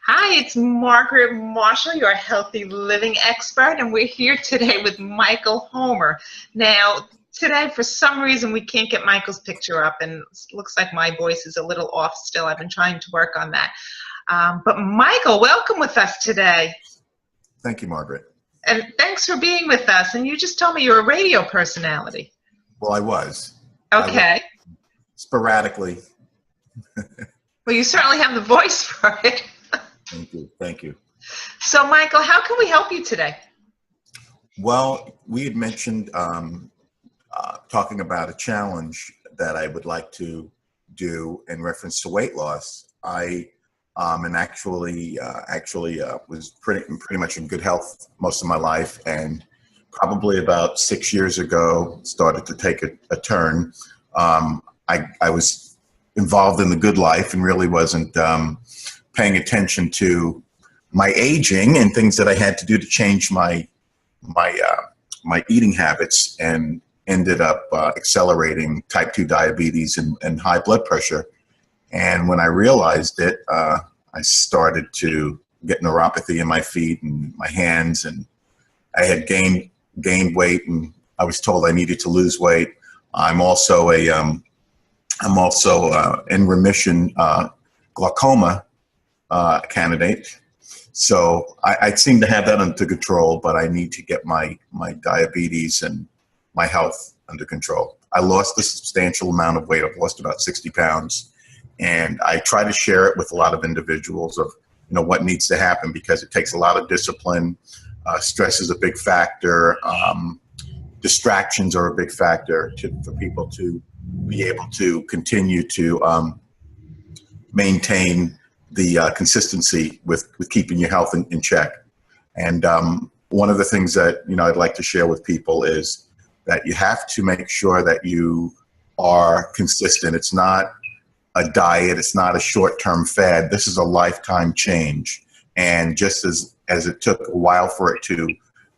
Hi, it's Margaret Marshall, your healthy living expert, and we're here today with Michael Homer. Now, today, for some reason, we can't get Michael's picture up, and it looks like my voice is a little off still. I've been trying to work on that. But Michael, welcome with us today. Thank you, Margaret. And thanks for being with us. And you just told me you're a radio personality. Well, I was. Okay. Sporadically. Well, you certainly have the voice for it. Thank you. Thank you. So, Michael, how can we help you today? Well, we had mentioned talking about a challenge that I would like to do in reference to weight loss. I was pretty much in good health most of my life, and probably about 6 years ago started to take a turn. I was involved in the good life and really wasn't paying attention to my aging and things that I had to do to change my eating habits, and ended up accelerating type 2 diabetes and high blood pressure. And when I realized it, I started to get neuropathy in my feet and my hands, and I had gained weight, and I was told I needed to lose weight. I'm also in remission glaucoma candidate. So I seem to have that under control, but I need to get my diabetes and my health under control. I lost a substantial amount of weight. I've lost about 60 pounds. And I try to share it with a lot of individuals of, what needs to happen, because it takes a lot of discipline. Stress is a big factor. Distractions are a big factor for people to be able to continue to maintain the consistency with keeping your health in check. And one of the things that I'd like to share with people is that you have to make sure that you are consistent. It's not a diet. It's not a short-term fad. This is a lifetime change. And just as it took a while for it to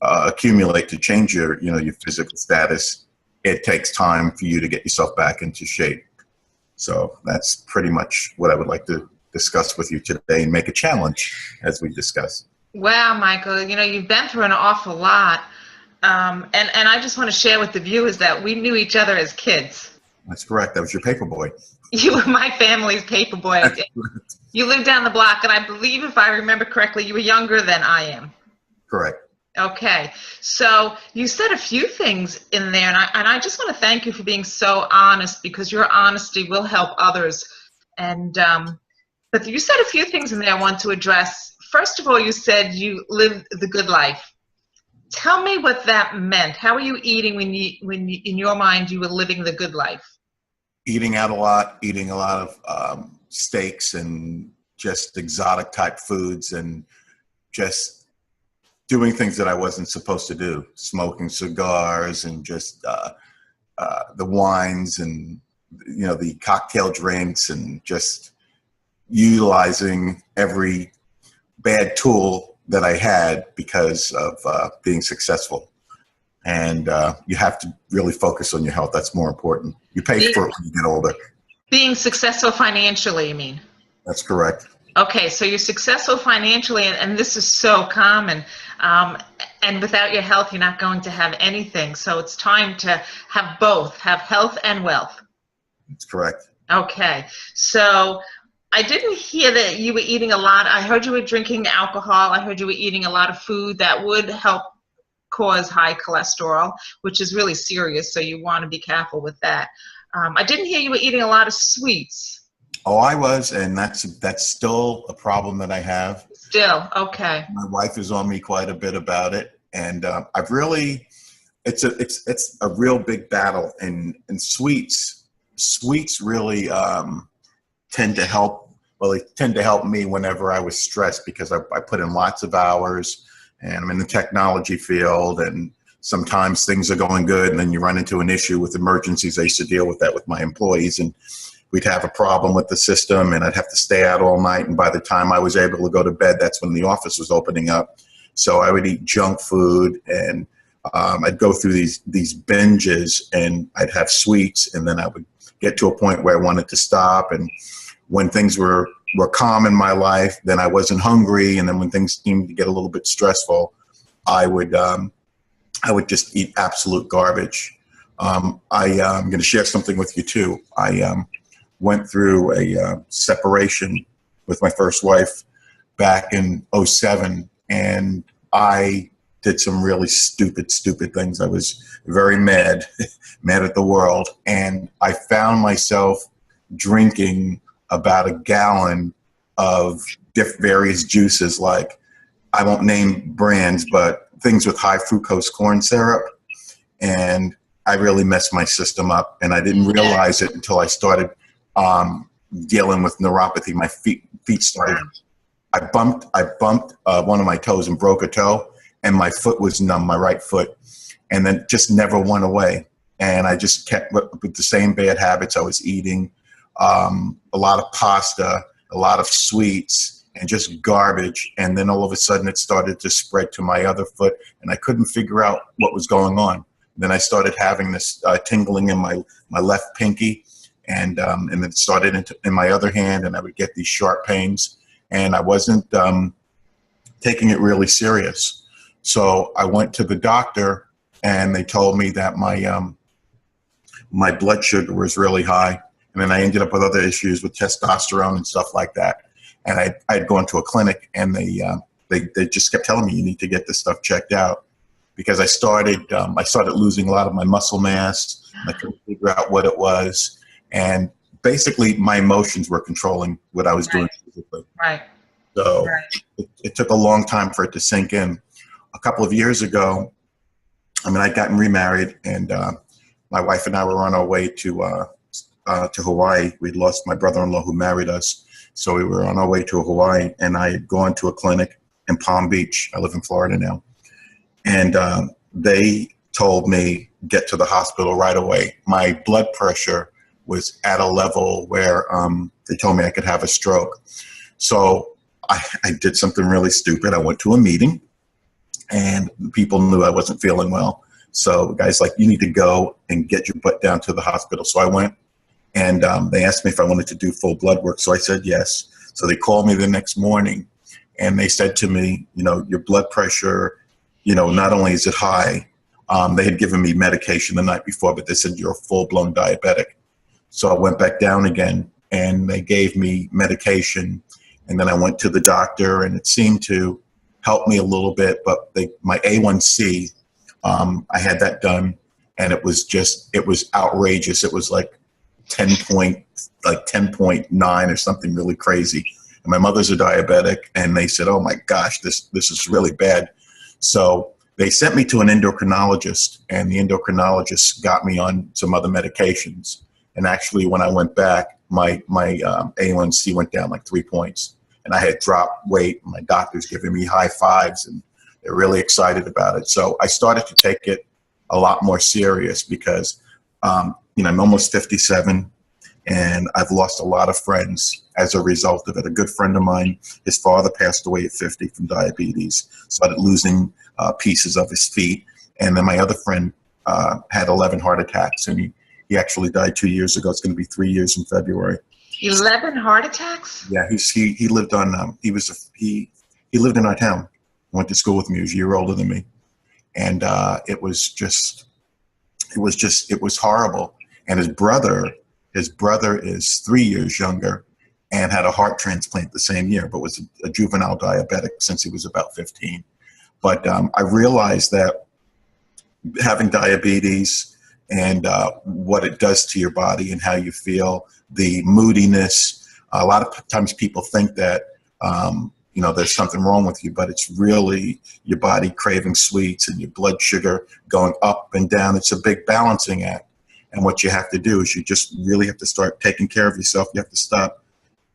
accumulate to change your physical status, it takes time for you to get yourself back into shape. So that's pretty much what I would like to discuss with you today and make a challenge as we discuss. Wow, Michael, you've been through an awful lot. And I just want to share with the viewers that we knew each other as kids. That's correct. That was your paper boy. You were my family's paper boy. You lived down the block, and I believe, if I remember correctly, you were younger than I am. Correct. Okay, so you said a few things in there, and I just want to thank you for being so honest, because your honesty will help others. And but you said a few things in there I want to address. First of all, you said you live the good life. Tell me what that meant. How were you eating when in your mind you were living the good life? Eating out a lot, eating a lot of steaks and just exotic type foods, and just doing things that I wasn't supposed to do, smoking cigars and just the wines and the cocktail drinks, and just utilizing every bad tool that I had because of being successful. And you have to really focus on your health. That's more important. You pay for it when you get older. Being successful financially, you mean? That's correct. Okay, so you're successful financially, and this is so common. And without your health, you're not going to have anything. So it's time to have both, have health and wealth. That's correct. Okay, so I didn't hear that you were eating a lot. I heard you were drinking alcohol. I heard you were eating a lot of food that would help cause high cholesterol, which is really serious, so you want to be careful with that. I didn't hear you were eating a lot of sweets. Oh, I was, and that's still a problem that I have. Still, okay. My wife is on me quite a bit about it, and I've really, it's a real big battle. And sweets really tend to help. Well, they tend to help me whenever I was stressed, because I put in lots of hours, and I'm in the technology field, and sometimes things are going good, and then you run into an issue with emergencies. I used to deal with that with my employees, and we'd have a problem with the system, and I'd have to stay out all night. And by the time I was able to go to bed, that's when the office was opening up. So I would eat junk food, and I'd go through these binges, and I'd have sweets, and then I would get to a point where I wanted to stop. And when things were calm in my life, then I wasn't hungry. And then when things seemed to get a little bit stressful, I would just eat absolute garbage. I'm going to share something with you too. I went through a separation with my first wife back in '07, and I did some really stupid things. I was very mad, mad at the world, and I found myself drinking about a gallon of various juices, like, I won't name brands, but things with high fructose corn syrup, and I really messed my system up, and I didn't realize it until I started dealing with neuropathy. My feet started. I bumped one of my toes and broke a toe, and my foot was numb, my right foot, and then just never went away. And I just kept with the same bad habits. I was eating a lot of pasta, a lot of sweets, and just garbage. And then all of a sudden it started to spread to my other foot, and I couldn't figure out what was going on. Then I started having this tingling in my left pinky, and then it started in my other hand, and I would get these sharp pains, and I wasn't taking it really serious. So I went to the doctor, and they told me that my blood sugar was really high, and then I ended up with other issues with testosterone and stuff like that. And I'd gone to a clinic, and they just kept telling me, you need to get this stuff checked out, because I started losing a lot of my muscle mass. I couldn't figure out what it was, and basically my emotions were controlling what I was doing physically. Right. So it took a long time for it to sink in. A couple of years ago, I'd gotten remarried, and my wife and I were on our way to Hawaii. We'd lost my brother-in-law who married us, so we were on our way to Hawaii, and I had gone to a clinic in Palm Beach. I live in Florida now. And they told me, get to the hospital right away. My blood pressure was at a level where they told me I could have a stroke. So I did something really stupid. I went to a meeting, and people knew I wasn't feeling well. So the guy's like, you need to go and get your butt down to the hospital. So I went, and they asked me if I wanted to do full blood work. So I said yes. So they called me the next morning, and they said to me, your blood pressure, not only is it high, they had given me medication the night before, but they said you're a full-blown diabetic. So I went back down again, and they gave me medication, and then I went to the doctor, and it seemed to help me a little bit, but my A1C, I had that done, and it was outrageous. It was like 10.9 or something really crazy. And my mother's a diabetic, and they said, oh my gosh, this is really bad. So they sent me to an endocrinologist, and the endocrinologist got me on some other medications. And actually, when I went back, my A1C went down like 3 points, and I had dropped weight. My doctor's giving me high fives, and they're really excited about it. So I started to take it a lot more serious, because I'm almost 57, and I've lost a lot of friends as a result of it. A good friend of mine, his father passed away at 50 from diabetes, started losing pieces of his feet. And then my other friend had 11 heart attacks, and he actually died 2 years ago. It's going to be 3 years in February. 11 heart attacks? Yeah, he lived on he lived in our town. Went to school with me. He was a year older than me, and it was horrible. And his brother is 3 years younger, and had a heart transplant the same year, but was a juvenile diabetic since he was about 15. But I realized that having diabetes and what it does to your body and how you feel, the moodiness, a lot of times people think that there's something wrong with you, but it's really your body craving sweets and your blood sugar going up and down. It's a big balancing act. And what you have to do is you just really have to start taking care of yourself. You have to stop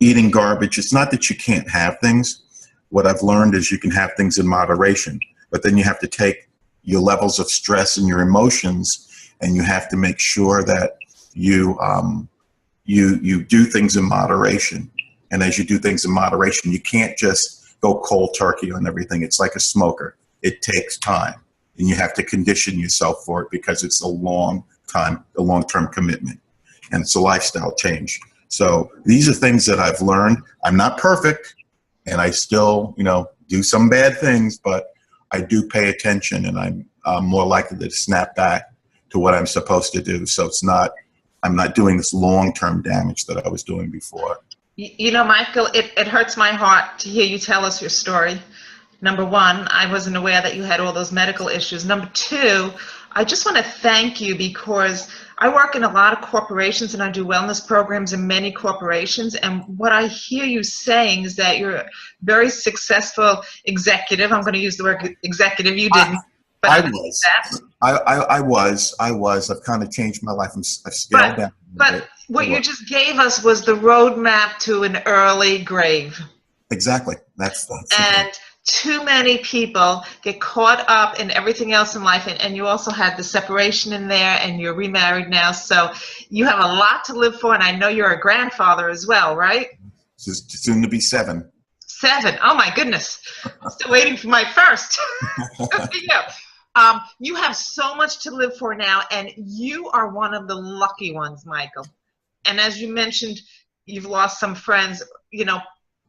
eating garbage. It's not that you can't have things. What I've learned is you can have things in moderation, but then you have to take your levels of stress and your emotions, and you have to make sure that you do things in moderation. And as you do things in moderation, you can't just go cold turkey on everything. It's like a smoker. It takes time, and you have to condition yourself for it, because it's a long-term commitment, and it's a lifestyle change. So these are things that I've learned. I'm not perfect, and I still, do some bad things, but I do pay attention, and I'm more likely to snap back to what I'm supposed to do. So I'm not doing this long-term damage that I was doing before. Michael, it hurts my heart to hear you tell us your story. Number one, I wasn't aware that you had all those medical issues. Number two, I just want to thank you because I work in a lot of corporations and I do wellness programs in many corporations. And what I hear you saying is that you're a very successful executive. I'm going to use the word executive. You didn't. But I was. I've kind of changed my life. I've scaled down. But what you just gave us was the roadmap to an early grave. Exactly. That's and too many people get caught up in everything else in life, and you also had the separation in there, and you're remarried now, so you have a lot to live for, and I know you're a grandfather as well, right? Soon to be 7. 7. Oh my goodness. Still waiting for my first. Good for you. You have so much to live for now, and you are one of the lucky ones, Michael. And as you mentioned, you've lost some friends.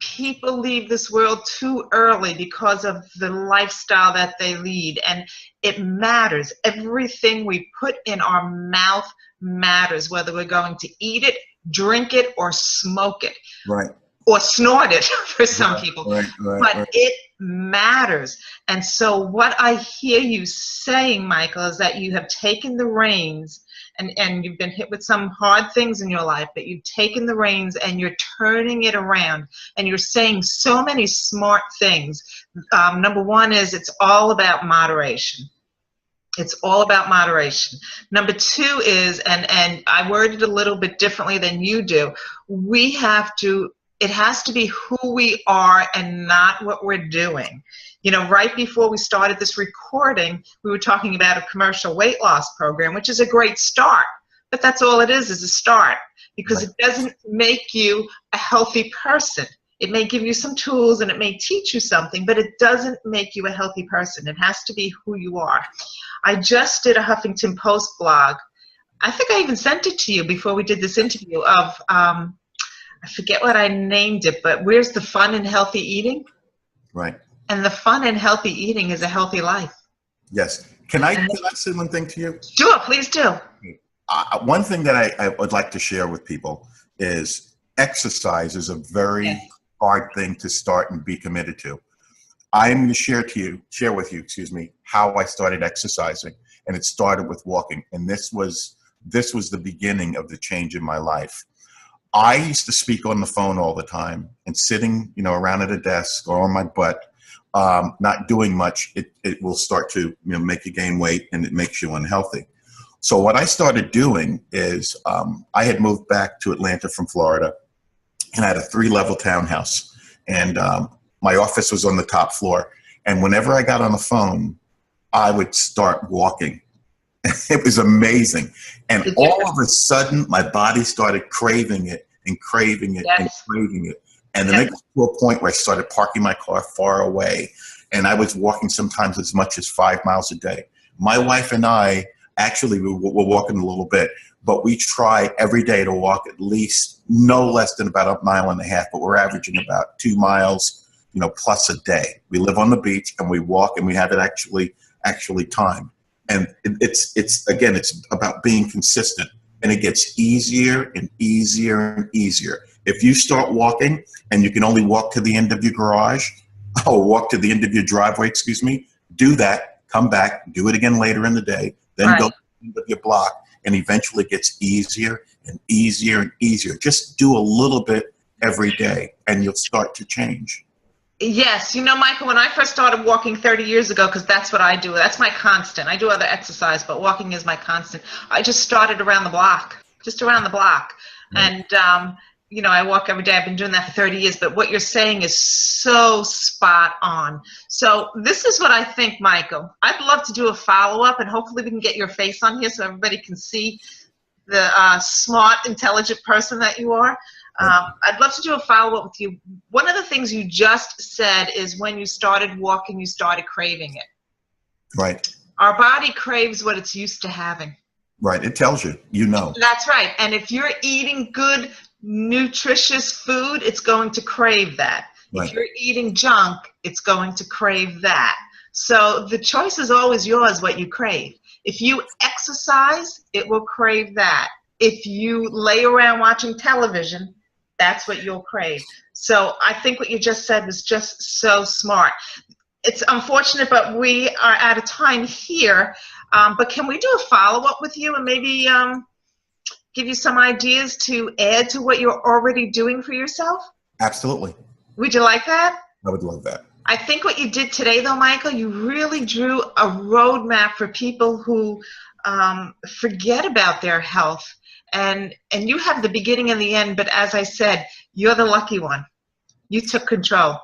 People leave this world too early because of the lifestyle that they lead, and it matters. Everything we put in our mouth matters, whether we're going to eat it, drink it, or smoke it. Right. Or snort it for some people. Right. It matters. And so what I hear you saying, Michael, is that you have taken the reins, and you've been hit with some hard things in your life, but you've taken the reins and you're turning it around, and you're saying so many smart things. Number one is it's all about moderation. It's all about moderation. Number two is, and I worded it a little bit differently than you do, it has to be who we are and not what we're doing. Right before we started this recording, we were talking about a commercial weight loss program, which is a great start. But that's all it is a start, because it doesn't make you a healthy person. It may give you some tools and it may teach you something, but it doesn't make you a healthy person. It has to be who you are. I just did a Huffington Post blog. I think I even sent it to you before we did this interview of, I forget what I named it, but where's the fun in healthy eating? Right. And the fun in healthy eating is a healthy life. Yes. Can I say one thing to you? Sure, please do. One thing that I would like to share with people is exercise is a very hard thing to start and be committed to. I'm going to share with you, how I started exercising, and it started with walking. And this was the beginning of the change in my life. I used to speak on the phone all the time and sitting, around at a desk or on my butt, not doing much. It will start to, make you gain weight, and it makes you unhealthy. So what I started doing is I had moved back to Atlanta from Florida, and I had a 3-level townhouse, and my office was on the top floor. And whenever I got on the phone, I would start walking. It was amazing. And all of a sudden, my body started craving it and craving it and craving it. And then it got to a point where I started parking my car far away. And I was walking sometimes as much as 5 miles a day. My wife and I, actually, we're walking a little bit, but we try every day to walk at least no less than about 1.5 miles, but we're averaging about 2 miles, plus a day. We live on the beach and we walk, and we have it actually timed. And it's about being consistent, and it gets easier and easier and easier. If you start walking and you can only walk to the end of your garage or walk to the end of your driveway, do that, come back, do it again later in the day, then go to the end of your block, and eventually it gets easier and easier and easier. Just do a little bit every day and you'll start to change. Yes. Michael, when I first started walking 30 years ago, because that's what I do. That's my constant. I do other exercise, but walking is my constant. I just started around the block. And, I walk every day. I've been doing that for 30 years. But what you're saying is so spot on. So this is what I think, Michael. I'd love to do a follow-up, and hopefully we can get your face on here so everybody can see the smart, intelligent person that you are. I'd love to do a follow-up with you. One of the things you just said is when you started walking, you started craving it. Right. Our body craves what it's used to having. Right. It tells you, That's right. And if you're eating good, nutritious food, it's going to crave that. Right. If you're eating junk, it's going to crave that. So the choice is always yours, what you crave. If you exercise, it will crave that. If you lay around watching television, that's what you'll crave. So I think what you just said was just so smart. It's unfortunate, but we are out of time here. But can we do a follow-up with you and maybe give you some ideas to add to what you're already doing for yourself? Absolutely. Would you like that? I would love that. I think what you did today, though, Michael, you really drew a roadmap for people who forget about their health. And you have the beginning and the end, but as I said, you're the lucky one. You took control.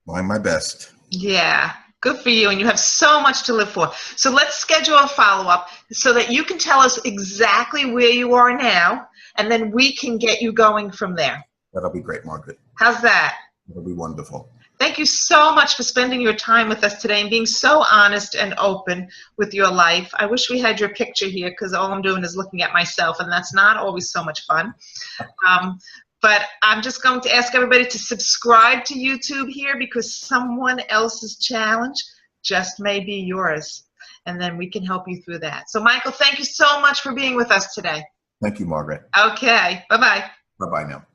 Trying my best. Yeah, good for you, and you have so much to live for. So let's schedule a follow-up so that you can tell us exactly where you are now, and then we can get you going from there. That'll be great, Margaret. How's that? That'll be wonderful. Thank you so much for spending your time with us today and being so honest and open with your life. I wish we had your picture here because all I'm doing is looking at myself, and that's not always so much fun. But I'm just going to ask everybody to subscribe to YouTube here because someone else's challenge just may be yours, and then we can help you through that. So, Michael, thank you so much for being with us today. Thank you, Margaret. Okay. Bye-bye. Bye-bye now.